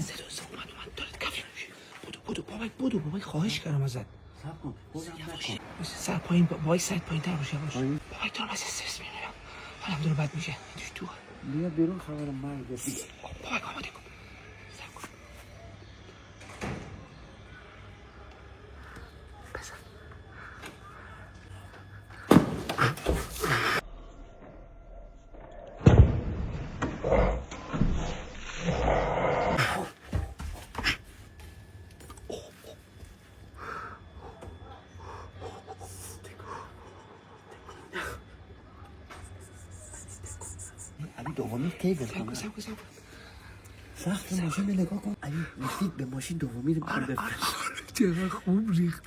صدا اومد دارد کفش میشه. بدو بابای خواهش کردم ازت. صبر کن بازم نکن. سر پایین بابای سر پایین تر باشه باش. بابای دارم از استرس میمیرم. حالم داره بد میشه. توش تو. بیا بیرون خبرم مرگ دیگه. بابای آماده کن. صبر کن. بزن. علی دومی کی بزنم سخت ماشین نگاه کن. علی ریختید به ماشین دومی رو بخوام بفرست. چقدر خوب ریخت.